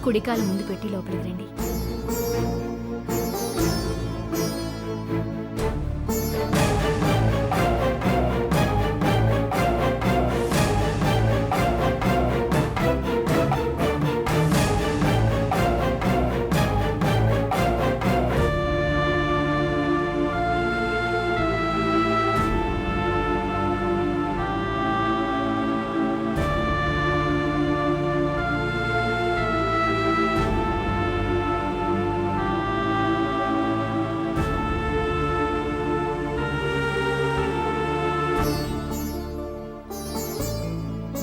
కుడికాలు ముందు పెట్టి లోపలికి రండి.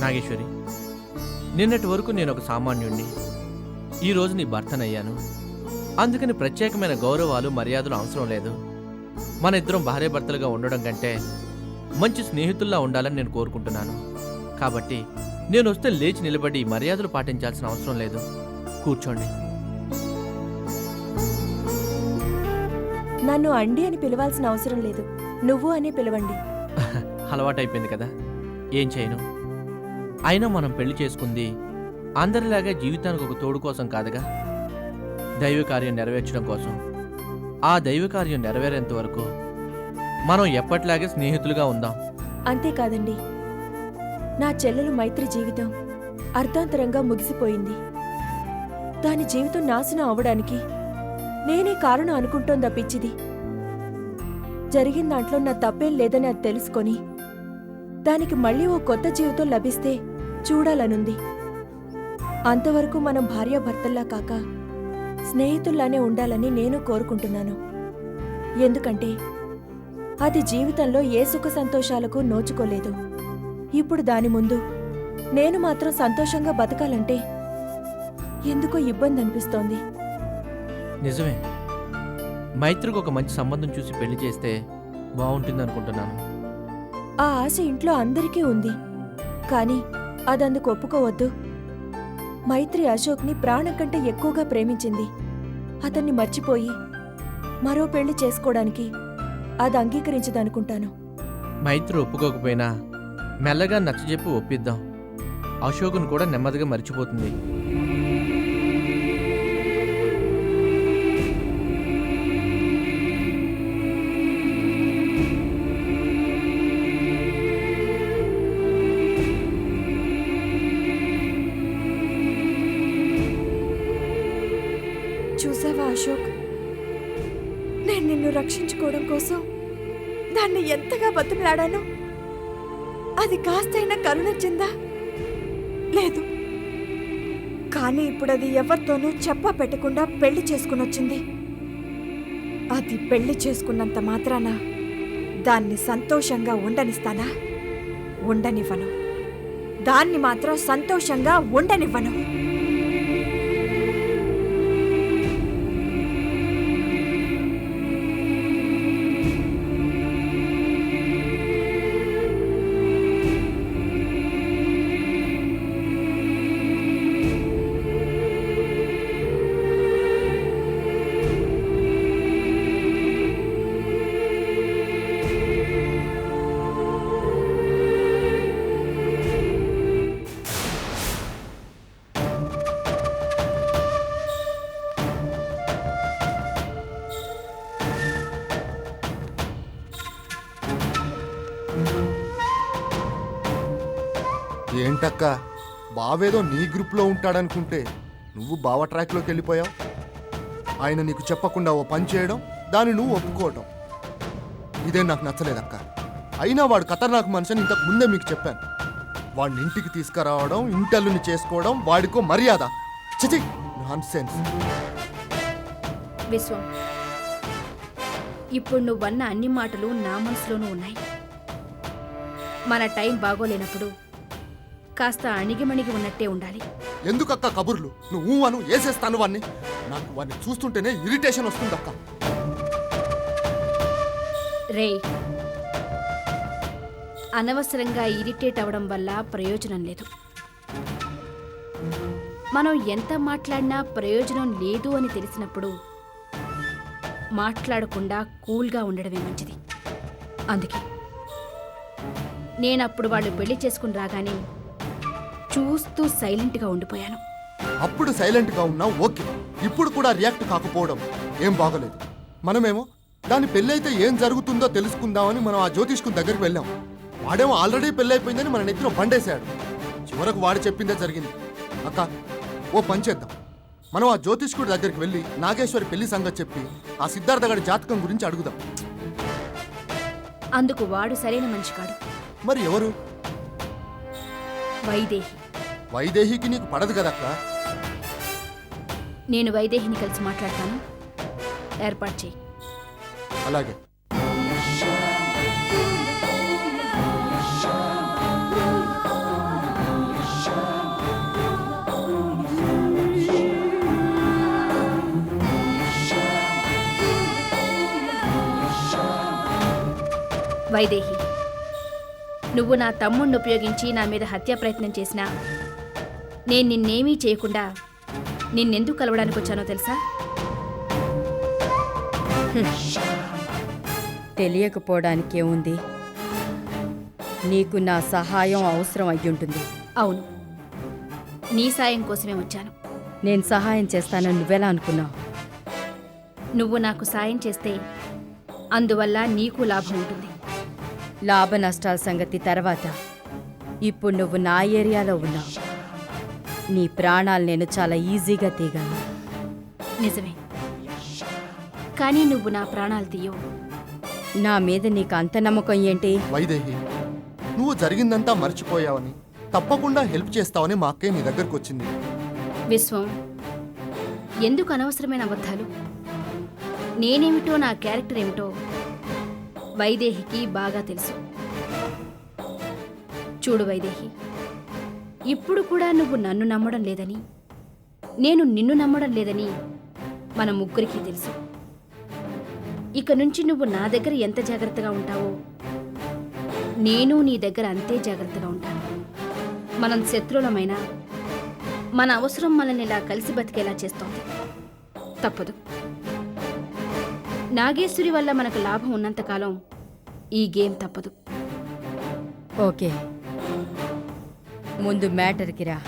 నాగేశ్వరి, నిన్నటి వరకు నేను ఒక సామాన్యుణ్ణి. ఈరోజు నీ భర్తనయ్యాను. అందుకని ప్రత్యేకమైన గౌరవాలు మర్యాదలు అవసరం లేదు. మన ఇద్దరం భార్యాభర్తలుగా ఉండడం కంటే మంచి స్నేహితుల్లా ఉండాలని నేను కోరుకుంటున్నాను. కాబట్టి నేను వస్తే లేచి నిలబడి మర్యాదలు పాటించాల్సిన అవసరం లేదు. కూర్చోండి. నన్ను అండి అని పిలవాల్సిన అవసరం లేదు, నువ్వు అని పిలవండి. అలవాటైపోయింది కదా, ఏం చేయను. అయినా మనం పెళ్లి చేసుకుంది అందరిలాగా జీవితానికి ఒక తోడు కోసం కాదుగా, దైవ కార్యం నెరవేర్చడం కోసం. ఆ దైవ కార్యం నెరవేరేంత వరకు మనం ఎప్పటిలాగే స్నేహితులుగా ఉందాం. అంతేకాదండి, నా చెల్లెలు మైత్రి జీవితం అర్ధాంతరంగా ముగిసిపోయింది. దాని జీవితం నాశనం అవడానికి నేనే కారణం అనుకుంటోందా పిచ్చిది. జరిగిన దాంట్లో నా తప్పేం లేదని అది తెలుసుకొని దానికి మళ్ళీ ఓ కొత్త జీవితం లభిస్తే చూడాలనుంది. అంతవరకు మనం భార్యాభర్తల్లా కాక స్నేహితుల్లానే ఉండాలని నేను కోరుకుంటున్నాను. ఎందుకంటే అది జీవితంలో ఏ సుఖ సంతోషాలకు నోచుకోలేదు. ఇప్పుడు దాని ముందు నేను మాత్రం సంతోషంగా బతకాలంటే ఎందుకో ఇబ్బంది అనిపిస్తోంది. నిజమే, మైత్రికి ఒక మంచి సంబంధం చూసి పెళ్లి చేస్తే బాగుంటుంది అనుకుంటున్నాను. ఆ ఆశ ఇంట్లో అందరికీ ఉంది, కానీ అదందుకు ఒప్పుకోవద్దు. మైత్రి అశోక్ని ప్రాణం కంటే ఎక్కువగా ప్రేమించింది. అతన్ని మర్చిపోయి మరో పెళ్లి చేసుకోవడానికి అది అంగీకరించదనుకుంటాను. మైత్రి ఒప్పుకోకపోయినా మెల్లగా నచ్చజెప్పి ఒప్పిద్దాం. అశోకును కూడా నెమ్మదిగా మర్చిపోతుంది. చూసావా అశోక్, నేను నిన్ను రక్షించుకోవడం కోసం దాన్ని ఎంతగా బతుకులాడాను. అది కాస్తైనా కరుణించిందా? లేదు. కానీ ఇప్పుడు అది ఎవరితోనూ చెప్పా పెట్టకుండా పెళ్లి చేసుకునొచ్చింది. అది పెళ్లి చేసుకున్నంత మాత్రాన దాన్ని సంతోషంగా ఉండనిస్తానా? ఉండనివ్వను. దాన్ని మాత్రం సంతోషంగా ఉండనివ్వను. ఏంటక్క, బావేదో నీ గ్రూప్లో ఉంటాడనుకుంటే నువ్వు బావ ట్రాక్లోకి వెళ్ళిపోయావు. ఆయన నీకు చెప్పకుండా ఓ పని చేయడం, దాన్ని నువ్వు ఒప్పుకోవటం, ఇదే నాకు నచ్చలేదక్క. అయినా వాడు ఖతర్నాక్ మనిషిని ఇంతకు ముందే మీకు చెప్పాను. వాడిని ఇంటికి తీసుకురావడం, ఇంటల్లుని చేసుకోవడం వాడికో మర్యాద. చిచి, నాన్సెన్స్. విశ్వం, ఇప్పుడు నువ్వన్న అన్ని మాటలు నా మనసులోనూ ఉన్నాయి. మన టైం బాగోలేనప్పుడు కాస్త అణిగిమణిగి ఉన్నట్టే ఉండాలి. ఎందుకక్క కబుర్లు? నువ్వు అను వేసేస్తాను వాడిని. నాకు వాడిని చూస్తుంటేనే ఇరిటేషన్ వస్తుందక్క. రే, అనవసరంగా ఇరిటేట్ అవడం వల్ల ప్రయోజనం లేదు. మనం ఎంత మాట్లాడినా ప్రయోజనం లేదు అని తెలిసినప్పుడు మాట్లాడకుండా కూల్గా ఉండడమే మంచిది. అందుకే నేనప్పుడు వాళ్ళు పెళ్లి చేసుకుని రాగానే చూస్తూ సైలెంట్గా ఉండిపోయాను. అప్పుడు సైలెంట్గా ఉన్నావు ఓకే, ఇప్పుడు కూడా రియాక్ట్ కాకపోవడం ఏం బాగలేదు. మనమేమో దాని పెళ్ళైతే ఏం జరుగుతుందో తెలుసుకుందామని మనం ఆ జ్యోతిష్కుని దగ్గరికి వెళ్ళాం. వాడేమో ఆల్రెడీ పెళ్ళైపోయిందని మన నెత్తిలో బండేశాడు. చివరకు వాడు చెప్పిందే జరిగింది. అక్క, ఓ పని చేద్దాం, మనం ఆ జ్యోతిష్కుడి దగ్గరికి వెళ్ళి నాగేశ్వరి పెళ్లి సంగతి చెప్పి ఆ సిద్ధార్థ గారి జాతకం గురించి అడుగుదాం. అందుకు వాడు సరైన మనిషి కాడు. మరి ఎవరు? వైదేహి. వైదేహికి నీకు పడదు కదక్క. నేను వైదేహిని కలిసి మాట్లాడతాను, ఏర్పాటు చేయి. అలాగే. వైదేహి, నువ్వు నా తమ్ముణ్ణి ఉపయోగించి నా మీద హత్యా ప్రయత్నం చేసినా నేను నిన్నేమీ చేయకుండా నిన్నెందుకు కలవడానికి వచ్చానో తెలుసా? తెలియకపోవడానికే ఉంది. నీకు నా సహాయం అవసరం అయ్యుంటుంది. అవును, నీ సాయం కోసమే వచ్చాను. నేను సహాయం చేస్తానని నువ్వెలా అనుకున్నావు? నువ్వు నాకు సాయం చేస్తే అందువల్ల నీకు లాభం ఉంటుంది. లాభ నష్టాల సంగతి తర్వాత. ఇప్పుడు నువ్వు నా ఏరియాలో ఉన్నావు. నీ ప్రాణాలు నేను చాలా ఈజీగా తీయగలను. నిజమే, కానీ నువ్వు నా ప్రాణాలు తీయవు. నా మీద నీకు అంత నమ్మకం ఏంటి? వైదేహి, నువ్వు జరిగిందంతా మర్చిపోయావని, తప్పకుండా హెల్ప్ చేస్తావని మా అక్కయ్య నీ దగ్గరకు వచ్చింది. విశ్వం, ఎందుకు అనవసరమైన అబద్ధాలు? నేనేమిటో, నా క్యారెక్టర్ ఏమిటో వైదేహికి బాగా తెలుసు. చూడు వైదేహి, ఇప్పుడు కూడా నువ్వు నన్ను నమ్మడం లేదని, నేను నిన్ను నమ్మడం లేదని మన ముగ్గురికి తెలుసు. ఇక నుంచి నువ్వు నా దగ్గర ఎంత జాగ్రత్తగా ఉంటావో నేను నీ దగ్గర అంతే జాగ్రత్తగా ఉంటాను. మనం శత్రువులమైనా మన అవసరం మనల్ని ఇలా కలిసి బతికేలా చేస్తోంది. తప్పదు. నాగేశ్వరి వల్ల మనకు లాభం ఉన్నంతకాలం ఈ గేమ్ తప్పదు. ఓకే, ముందు మ్యాటర్కి రా.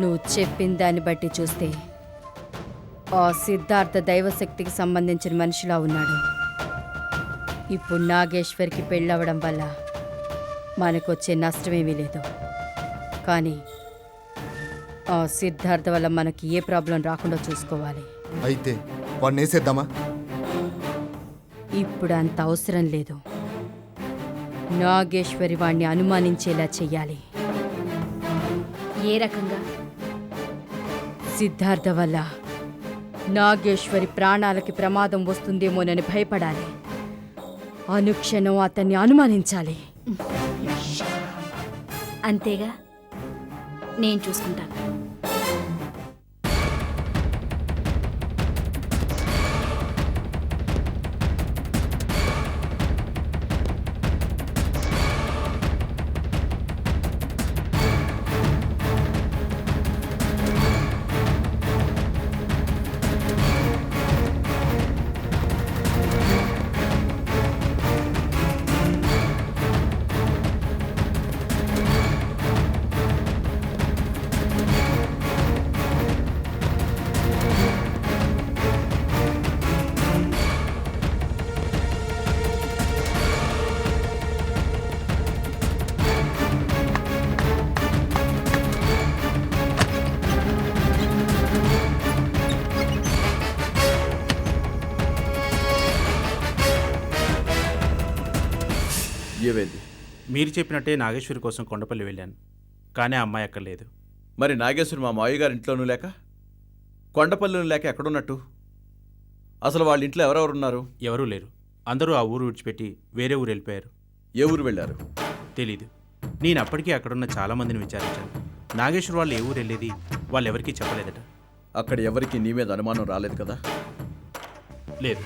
నువ్వు చెప్పిన దాన్ని బట్టి చూస్తే ఆ సిద్ధార్థ దైవశక్తికి సంబంధించిన మనిషిలా ఉన్నాడు. ఇప్పుడు నాగేశ్వరికి పెళ్ళవడం వల్ల మనకొచ్చే నష్టమేమీ లేదు. కానీ ఆ సిద్ధార్థ వల్ల మనకి ఏ ప్రాబ్లం రాకుండా చూసుకోవాలి. అయితే వాడిని వేసేద్దామా? ఇప్పుడు అంత అవసరం లేదు. నాగేశ్వరి వాణ్ణి అనుమానించేలా చెయ్యాలి. ఏ రకంగా? సిద్ధార్థ వల్ల నాగేశ్వరి ప్రాణాలకి ప్రమాదం వస్తుందేమోనని భయపడాలి. అనుక్షణం అతన్ని అనుమానించాలి. అంతేగా, నేను చూసుకుంటాను. ఏవేంది? మీరు చెప్పినట్టే నాగేశ్వరి కోసం కొండపల్లి వెళ్ళాను, కానీ ఆ అమ్మాయి అక్కడ లేదు. మరి నాగేశ్వరి మా మావయ్య గారి ఇంట్లోనూ లేక కొండపల్లిలో లేక ఎక్కడున్నట్టు? అసలు వాళ్ళ ఇంట్లో ఎవరెవరున్నారు? ఎవరూ లేరు. అందరూ ఆ ఊరు విడిచిపెట్టి వేరే ఊరు వెళ్ళిపోయారు. ఏ ఊరు వెళ్ళారు? తెలీదు. నేను అప్పటికీ అక్కడున్న చాలామందిని విచారించాను. నాగేశ్వర్ వాళ్ళు ఏ ఊరు వెళ్ళేది వాళ్ళెవరికీ చెప్పలేదట. అక్కడ ఎవరికి నీ మీద అనుమానం రాలేదు కదా? లేదు,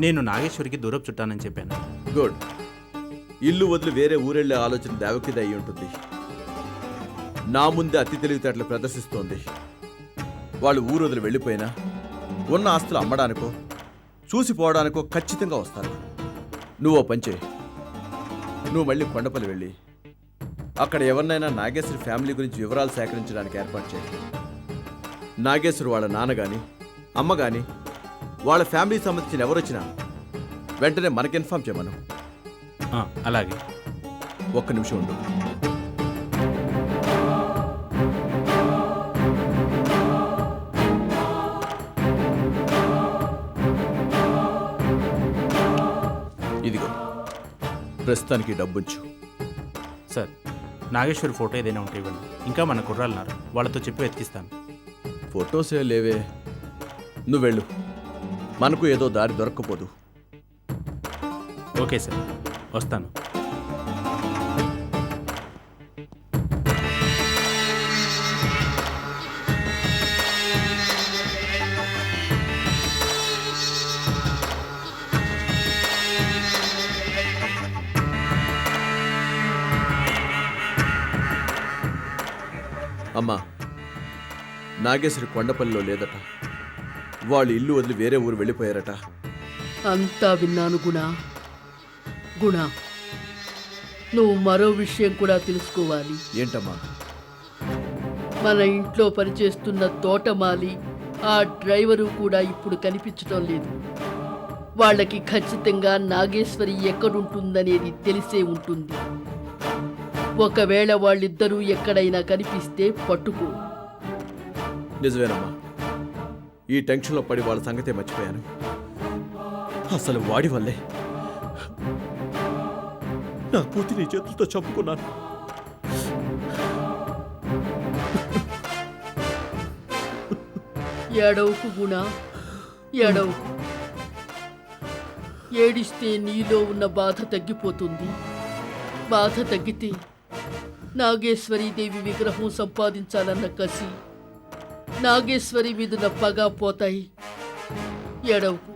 నేను నాగేశ్వరికి దూరపు చుట్టానని చెప్పాను. గుడ్. ఇల్లు వదిలి వేరే ఊరెళ్ళే ఆలోచన దేవకిది అయి ఉంటుంది. నా ముందే అతి తెలివితేటలు ప్రదర్శిస్తోంది. వాళ్ళు ఊరు వదిలి వెళ్ళిపోయినా ఉన్న ఆస్తులు అమ్మడానికో చూసిపోవడానికో ఖచ్చితంగా వస్తారు. నువ్వు పని చేయి. నువ్వు మళ్ళీ కొండపల్లి వెళ్ళి అక్కడ ఎవరినైనా నాగేశ్వరి ఫ్యామిలీ గురించి వివరాలు సేకరించడానికి ఏర్పాటు చేయి. నాగేశ్వరి వాళ్ళ నాన్న కానీ అమ్మ కానీ వాళ్ళ ఫ్యామిలీకి సంబంధించిన ఎవరొచ్చినా వెంటనే మనకి ఇన్ఫార్మ్ చేయమను. అలాగే. ఒక్క నిమిషం ఉండు. ఇదిగో ప్రస్తుతానికి డబ్బుంచు. సార్, నాగేశ్వరి ఫోటో ఏదైనా ఉంటే ఇవ్వండి. ఇంకా మన కుర్రాలున్నారు, వాళ్ళతో చెప్పి వెతికిస్తాను. ఫొటోసే లేవే. నువ్వు వెళ్ళు, మనకు ఏదో దారి దొరక్కపోదు. ఓకే సార్, వస్తాను. అమ్మా, నాగేశ్వరి కొండపల్లిలో లేదట. వాళ్ళు ఇల్లు వదిలి వేరే ఊరు వెళ్ళిపోయారట. అంతా విన్నాను గుణ. గుణ, నువ్వు మరో విషయం కూడా తెలుసుకోవాలి. ఏంటమ్మా? మన ఇంట్లో పనిచేస్తున్న తోటమాలి, ఆ డ్రైవరు కూడా ఇప్పుడు కనిపించడం లేదు. వాళ్ళకి ఖచ్చితంగా నాగేశ్వరి ఎక్కడుంటుందనేది తెలిసే ఉంటుంది. ఒకవేళ వాళ్ళిద్దరూ ఎక్కడైనా కనిపిస్తే పట్టుకో. నిజమేనమ్మా, ఈ టెన్షన్లో పడి వాళ్ళ సంగతే మర్చిపోయాను. అసలు వాడి వల్లే నా కూతురి చేతులతో చంపుకున్నాను. ఏడవకు గుణ, ఏడవకు. ఏడిస్తే నీలో ఉన్న బాధ తగ్గిపోతుంది. బాధ తగ్గితే నాగేశ్వరీదేవి విగ్రహం సంపాదించాలన్న కసి, నాగేశ్వరి మీదున్న పగ పోతాయి. ఏడవకు.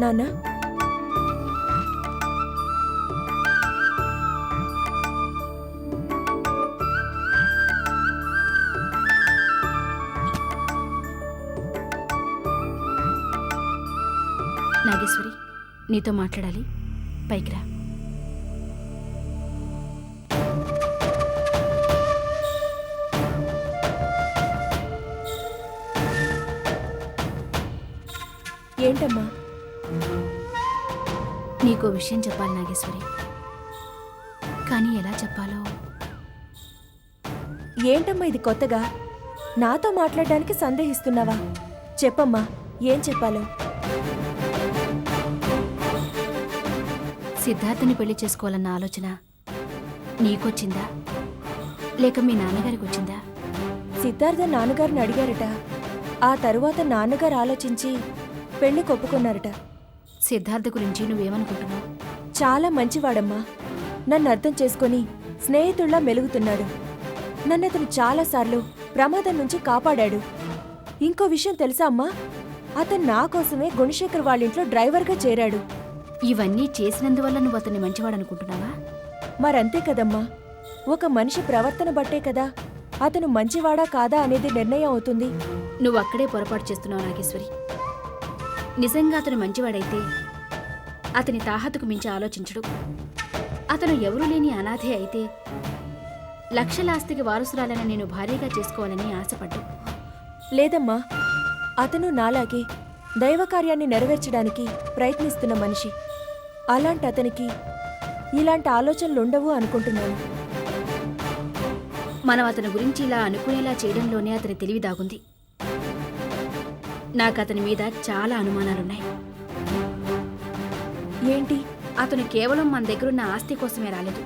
నాన్న, నాగేశ్వరి, నీతో మాట్లాడాలి. పైకి రా. ఏంటమ్మా? నీకో విషయం చెప్పాలి నాగేశ్వరి, కానీ ఎలా చెప్పాలో. ఏంటమ్మా ఇది కొత్తగా? నాతో మాట్లాడడానికి సందేహిస్తున్నావా? చెప్పమ్మా, ఏం చెప్పాలో. సిద్ధార్థని పెళ్లి చేసుకోవాలన్న ఆలోచన నీకొచ్చిందా, లేక మీ నాన్నగారికి వచ్చిందా? సిద్ధార్థ నాన్నగారిని అడిగారట. ఆ తరువాత నాన్నగారు ఆలోచించి పెళ్లి కొప్పుకున్నారట. సిద్ధార్థ గురించి నువ్వేమనుకుంటున్నావు? చాలా మంచివాడమ్మా. నన్ను అర్థం చేసుకొని స్నేహితుల్లా మెలుగుతున్నాడు. నన్నతను చాలాసార్లు ప్రమాదం నుంచి కాపాడాడు. ఇంకో విషయం తెలుసా అమ్మా? అతను నా కోసమే గుణశేఖర్ వాళ్ళింట్లో డ్రైవర్గా చేరాడు. ఇవన్నీ చేసినందువల్ల నువ్వు అతన్ని మంచివాడనుకుంటున్నావా? మరంతే కదమ్మా. ఒక మనిషి ప్రవర్తన బట్టే కదా అతను మంచివాడా కాదా అనేది నిర్ణయం అవుతుంది. నువ్వు అక్కడే పొరపాటు చేస్తున్నావు నాగేశ్వరి. నిజంగా అతను మంచివాడైతే అతని తాహతుకు మించి ఆలోచించడు. అతను ఎవరూ లేని అనాథే అయితే లక్షల ఆస్తికి వారసురాలని నేను భారీగా చేసుకోవాలని ఆశపడ్డు. లేదమ్మా, అతను నాలాగే దైవకార్యాన్ని నెరవేర్చడానికి ప్రయత్నిస్తున్న మనిషి. అలాంటి అతనికి ఇలాంటి ఆలోచనలుండవు అనుకుంటున్నాను. మనం అతని గురించి ఇలా అనుకునేలా చేయడంలోనే అతని తెలివి దాగుంది. నాకు అతని మీద చాలా అనుమానాలున్నాయి. ఏంటి అతను కేవలం మన దగ్గరున్న ఆస్తి కోసమే రాలేదు.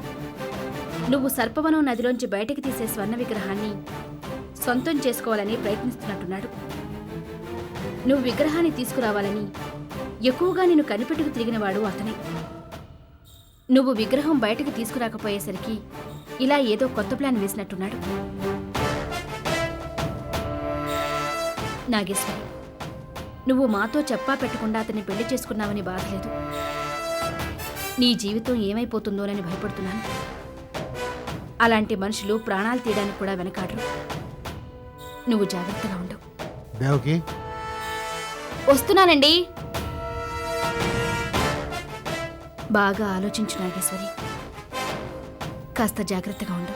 నువ్వు సర్పవనం నదిలోంచి బయటకు తీసే స్వర్ణ విగ్రహాన్ని సొంతం చేసుకోవాలని ప్రయత్నిస్తున్నట్టున్నాడు. నువ్వు విగ్రహాన్ని తీసుకురావాలని ఎక్కువగా నిన్ను కనిపెట్టుకు తిరిగినవాడు అతనే. నువ్వు విగ్రహం బయటకు తీసుకురాకపోయేసరికి ఇలా ఏదో కొత్త ప్లాన్ వేసినట్టున్నాడు. నాగేశ్వరి, నువ్వు మాతో చెప్పా పెట్టకుండా అతన్ని పెళ్లి చేసుకున్నావని బాధలేదు. నీ జీవితం ఏమైపోతుందోనని భయపడుతున్నాను. అలాంటి మనుషులు ప్రాణాలు తీయడానికి కూడా వెనకాడరు. నువ్వు జాగ్రత్తగా ఉండు. దేవకి, వస్తున్నానండి. బాగా ఆలోచించు నాగేశ్వరి. కాస్త జాగ్రత్తగా ఉండు.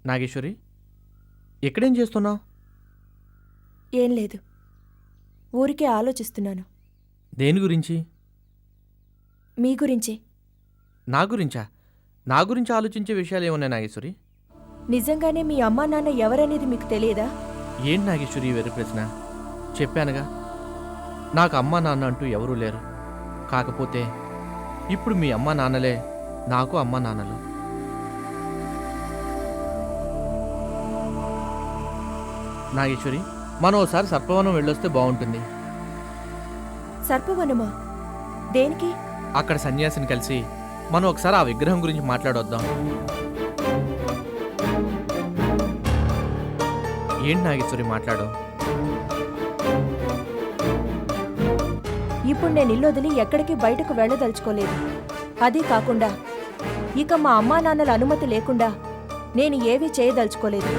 నాగేశ్వరి, ఎక్కడేం చేస్తున్నావు? ఏం లేదు, ఊరికే ఆలోచిస్తున్నాను. దేని గురించి? మీ గురించే. నా గురించా? నా గురించి ఆలోచించే విషయాలు ఏమున్నాయి నాగేశ్వరి? నిజంగానే మీ అమ్మా నాన్న ఎవరనేది మీకు తెలియదా? ఏంటి నాగేశ్వరి వెర్రి ప్రశ్న? చెప్పానుగా, నాకు అమ్మా నాన్న అంటూ ఎవరూ లేరు. కాకపోతే ఇప్పుడు మీ అమ్మా నాన్నలే నాకు అమ్మా నాన్నలు. నాగేశ్వరి, మనం ఓసారి సర్పవనం వెళ్ళొస్తే బాగుంటుంది. సర్పవనమా? దేనికి? అక్కడ సన్యాసిని కలిసి మనం ఒకసారి ఆ విగ్రహం గురించి మాట్లాడొద్దాం. ఏంటి నాగేశ్వరి మాట్లాడు? ఇప్పుడు నేను ఇల్లు వదిలి ఎక్కడికి బయటకు వెళ్ళదలుచుకోలేదు. అదీ కాకుండా ఇక మా అమ్మా నాన్నల అనుమతి లేకుండా నేను ఏవీ చేయదలుచుకోలేదు.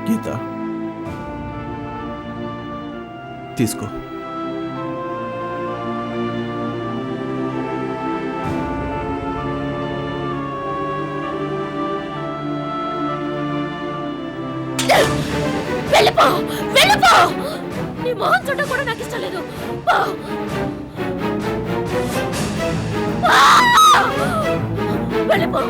గీత, తీసుకో. వెళ్ళిపో, వెళ్ళిపో. నీ మొహం చూడడం కూడా నాకు ఇష్టం లేదు. పో. వెళ్ళిపో.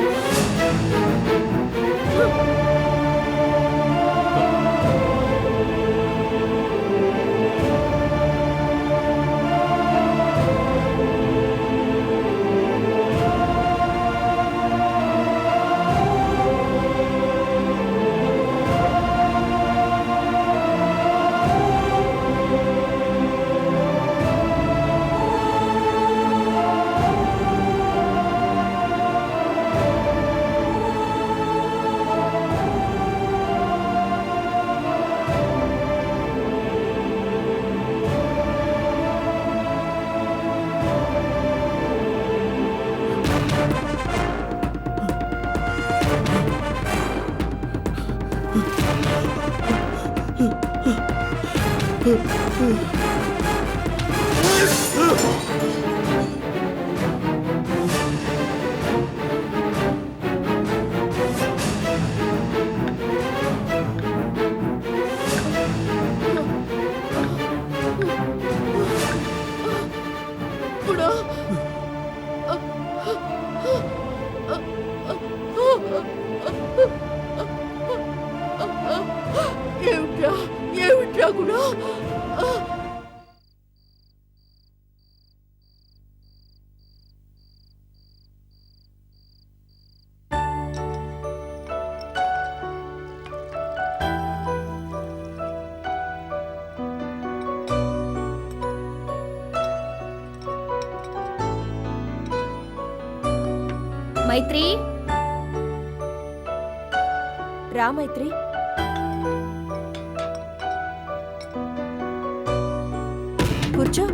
ఏమిటా ఏమిటా కూడా మైత్రి, రా మైత్రి. కూర్చో.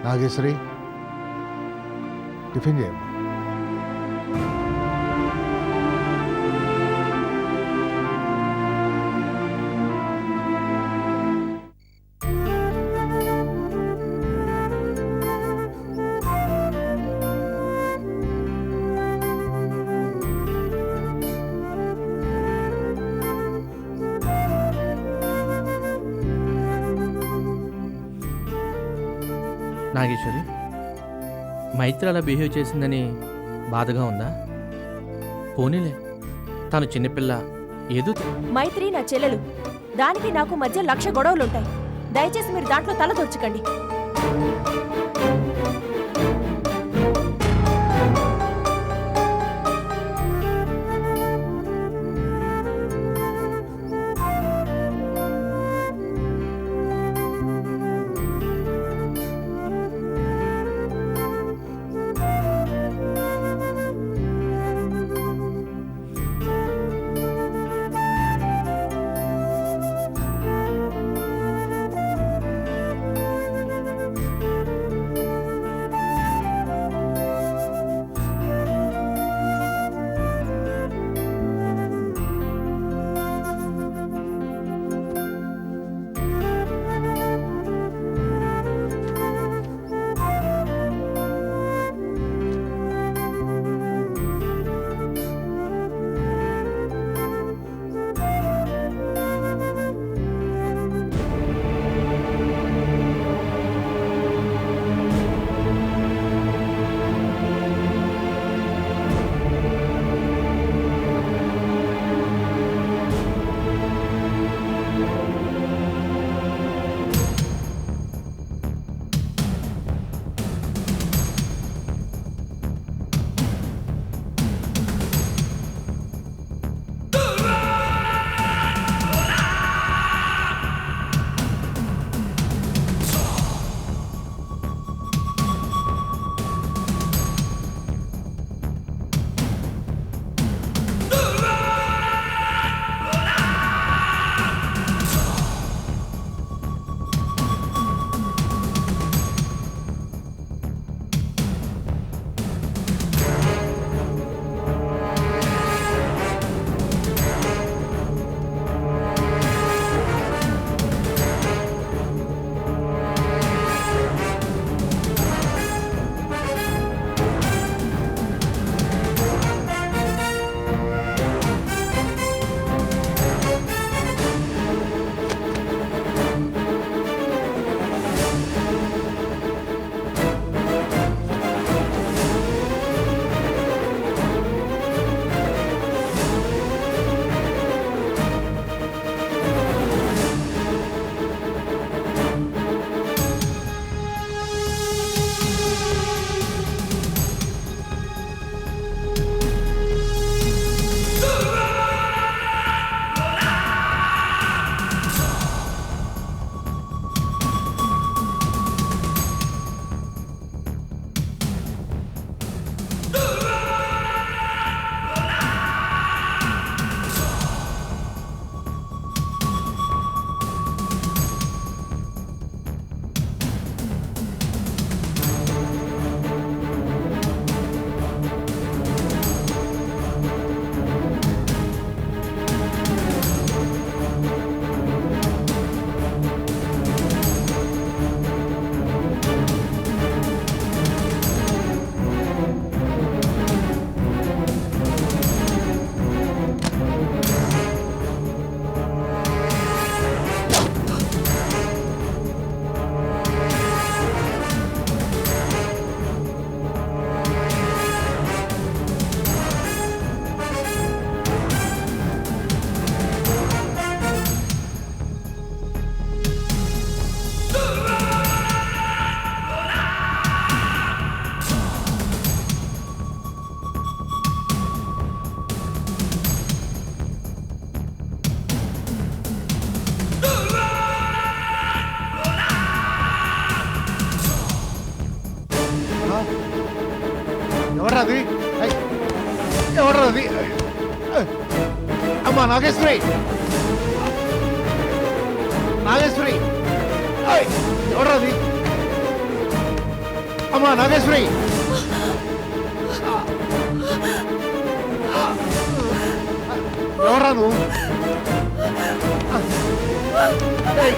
నాగేశ్వరి, టిఫిన్ చేయమ్మా. నాగేశ్వరి, మైత్రి అలా బిహేవ్ చేసిందని బాధగా ఉందా? పోనీలే, తను చిన్నపిల్ల, ఏదో మైత్రి నా చెల్లెలు. దానికి నాకు మధ్య 1,00,000 గొడవలుంటాయి. దయచేసి మీరు దాంట్లో తలదొచ్చకండి. ఎవరది ఎవరది అమ్మా నాగేశ్వరి నాగేశ్వరి ఎవరది అమ్మా నాగేశ్వరి ఎవరా నువ్వు ఏయ్.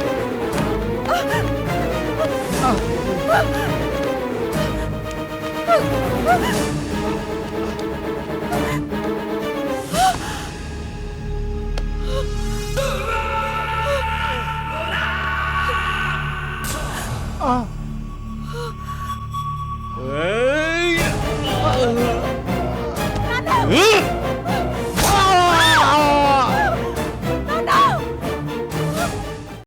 నాన్న!